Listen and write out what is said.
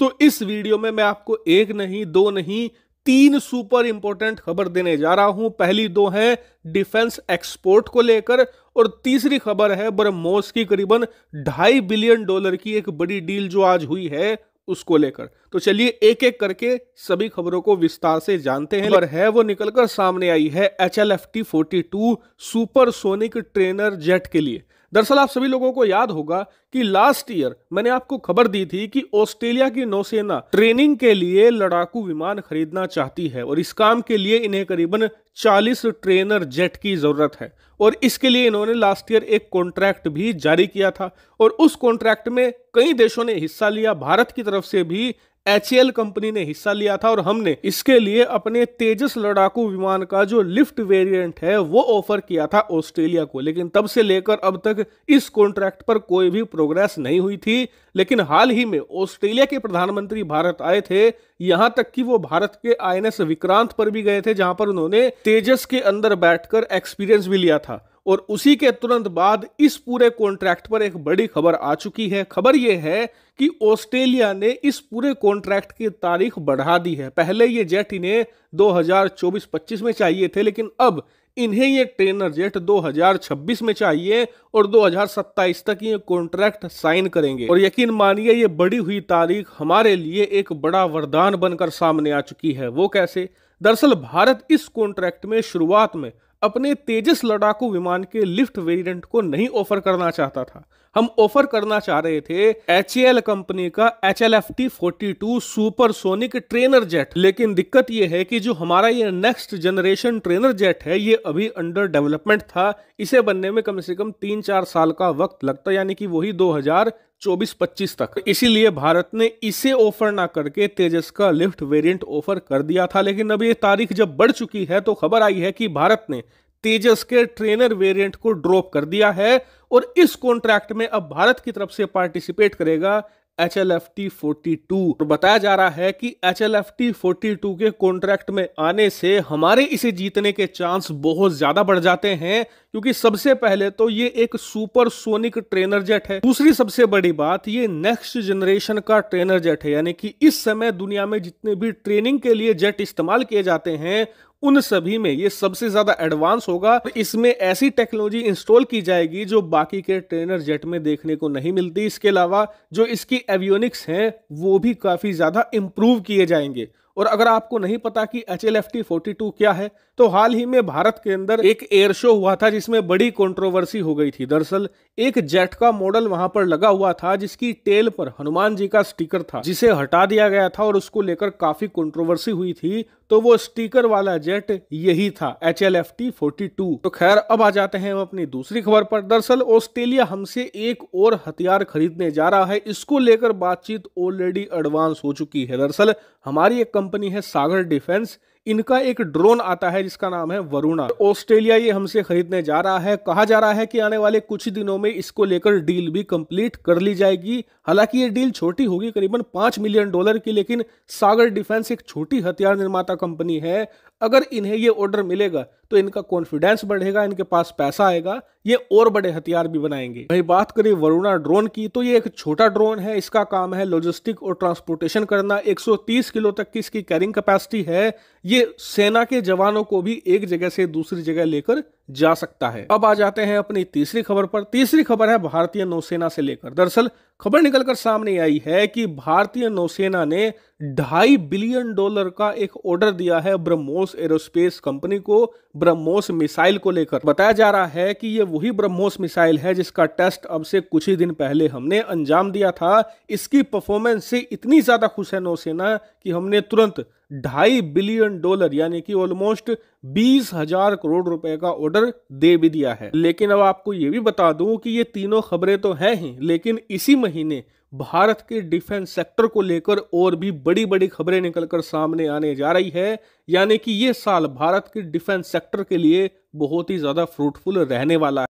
दोस्तों इस वीडियो में मैं आपको एक नहीं दो नहीं तीन सुपर इंपॉर्टेंट खबर देने जा रहा हूं। पहली दो है डिफेंस एक्सपोर्ट को लेकर और तीसरी खबर है ब्रह्मोस की करीबन $2.5 बिलियन की एक बड़ी डील जो आज हुई है उसको लेकर। तो चलिए एक एक करके सभी खबरों को विस्तार से जानते हैं। खबर है वो निकलकर सामने आई है HLFT-42 सुपरसोनिक ट्रेनर जेट के लिए। दरअसल आप सभी लोगों को याद होगा कि लास्ट ईयर मैंने आपको खबर दी थी कि ऑस्ट्रेलिया की नौसेना ट्रेनिंग के लिए लड़ाकू विमान खरीदना चाहती है और इस काम के लिए इन्हें करीबन 40 ट्रेनर जेट की जरूरत है और इसके लिए इन्होंने लास्ट ईयर एक कॉन्ट्रैक्ट भी जारी किया था और उस कॉन्ट्रैक्ट में कई देशों ने हिस्सा लिया। भारत की तरफ से भी HAL कंपनी ने हिस्सा लिया था और हमने इसके लिए अपने तेजस लड़ाकू विमान का जो लिफ्ट वेरिएंट है वो ऑफर किया था ऑस्ट्रेलिया को। लेकिन तब से लेकर अब तक इस कॉन्ट्रैक्ट पर कोई भी प्रोग्रेस नहीं हुई थी। लेकिन हाल ही में ऑस्ट्रेलिया के प्रधानमंत्री भारत आए थे, यहां तक कि वो भारत के INS विक्रांत पर भी गए थे जहां पर उन्होंने तेजस के अंदर बैठकर एक्सपीरियंस भी लिया था। और उसी के तुरंत बाद इस पूरे कॉन्ट्रैक्ट पर एक बड़ी खबर आ चुकी है। खबर यह है कि ऑस्ट्रेलिया ने इस पूरे कॉन्ट्रैक्ट की तारीख बढ़ा दी है। पहले ये जेट इन्हें 2024-25 में चाहिए थे, लेकिन अब इन्हें ये ट्रेनर जेट 2026 में चाहिए और 2027 तक ये कॉन्ट्रैक्ट साइन करेंगे। और यकीन मानिए ये बढ़ी हुई तारीख हमारे लिए एक बड़ा वरदान बनकर सामने आ चुकी है। वो कैसे? दरअसल भारत इस कॉन्ट्रैक्ट में शुरुआत में अपने तेजस लड़ाकू विमान के लिफ्ट वेरिएंट को नहीं ऑफर करना चाहता था। हम ऑफर करना चाह रहे थे HAL कंपनी का HLFT-42 सुपरसोनिक ट्रेनर जेट। लेकिन दिक्कत यह है कि जो हमारा ये नेक्स्ट जनरेशन ट्रेनर जेट है ये अभी अंडर डेवलपमेंट था। इसे बनने में कम से कम 3-4 साल का वक्त लगता, यानी कि वही 2024-25 तक। इसीलिए भारत ने इसे ऑफर ना करके तेजस का लिफ्ट वेरिएंट ऑफर कर दिया था। लेकिन अब ये तारीख जब बढ़ चुकी है तो खबर आई है कि भारत ने तेजस के ट्रेनर वेरिएंट को ड्रॉप कर दिया है और इस कॉन्ट्रैक्ट में अब भारत की तरफ से पार्टिसिपेट करेगा HLFT-42। और बताया जा रहा है कि HLFT-42 के कॉन्ट्रैक्ट में आने से हमारे इसे जीतने के चांस बहुत ज्यादा बढ़ जाते हैं, क्योंकि सबसे पहले तो ये एक सुपरसोनिक ट्रेनर जेट है। दूसरी सबसे बड़ी बात, ये नेक्स्ट जनरेशन का ट्रेनर जेट है, यानी कि इस समय दुनिया में जितने भी ट्रेनिंग के लिए जेट इस्तेमाल किए जाते हैं उन सभी में ये सबसे ज्यादा एडवांस होगा। इसमें ऐसी टेक्नोलॉजी इंस्टॉल की जाएगी जो बाकी के ट्रेनर जेट में देखने को नहीं मिलती। इसके अलावा जो इसकी एवियोनिक्स हैं वो भी काफी ज्यादा इंप्रूव किए जाएंगे। और अगर आपको नहीं पता कि HLFT-42 क्या है, तो हाल ही में भारत के अंदर एक एयर शो हुआ था जिसमें बड़ी कंट्रोवर्सी हो गई थी। दरअसल एक जेट का मॉडल वहां पर लगा हुआ था जिसकी टेल पर हनुमान जी का स्टिकर था, जिसे हटा दिया गया था और उसको लेकर काफी कंट्रोवर्सी हुई थी। तो वो स्टिकर वाला जेट यही था, HLFT-42। तो खैर अब आ जाते हैं हम अपनी दूसरी खबर पर। दरअसल ऑस्ट्रेलिया हमसे एक और हथियार खरीदने जा रहा है। इसको लेकर बातचीत ऑलरेडी एडवांस हो चुकी है। दरअसल हमारी एक कंपनी है सागर डिफेंस, इनका एक ड्रोन आता है जिसका नाम है वरुणा। ऑस्ट्रेलिया ये हमसे खरीदने जा रहा है। कहा जा रहा है कि आने वाले कुछ दिनों में इसको लेकर डील भी कंप्लीट कर ली जाएगी। हालांकि ये डील छोटी होगी, करीबन $5 मिलियन की, लेकिन सागर डिफेंस एक छोटी हथियार निर्माता कंपनी है। अगर इन्हें ये ऑर्डर मिलेगा तो इनका कॉन्फिडेंस बढ़ेगा, इनके पास पैसा आएगा, ये और बड़े हथियार भी बनाएंगे। भाई बात करें वरुणा ड्रोन की, तो ये एक छोटा ड्रोन है। इसका काम है लॉजिस्टिक और ट्रांसपोर्टेशन करना। 130 किलो तक की इसकी कैरिंग कैपेसिटी है। ये सेना के जवानों को भी एक जगह से दूसरी जगह लेकर जा सकता है। अब आ जाते हैं अपनी तीसरी खबर पर। तीसरी खबर है भारतीय नौसेना से लेकर। दरअसल खबर निकलकर सामने आई है कि भारतीय नौसेना ने $2.5 बिलियन का एक ऑर्डर दिया है ब्रह्मोस एरोस्पेस कंपनी को ब्रह्मोस मिसाइल को लेकर। बताया जा रहा है कि ये वही ब्रह्मोस मिसाइल है जिसका टेस्ट अब से कुछ ही दिन पहले हमने अंजाम दिया था। इसकी परफॉर्मेंस से इतनी ज्यादा खुश है नौसेना कि हमने तुरंत $2.5 बिलियन यानी कि ऑलमोस्ट 20,000 करोड़ रुपए का ऑर्डर दे भी दिया है। लेकिन अब आपको ये भी बता दूं कि ये तीनों खबरें तो हैं ही, लेकिन इसी महीने भारत के डिफेंस सेक्टर को लेकर और भी बड़ी बड़ी खबरें निकलकर सामने आने जा रही है। यानी कि ये साल भारत के डिफेंस सेक्टर के लिए बहुत ही ज्यादा फ्रूटफुल रहने वाला है।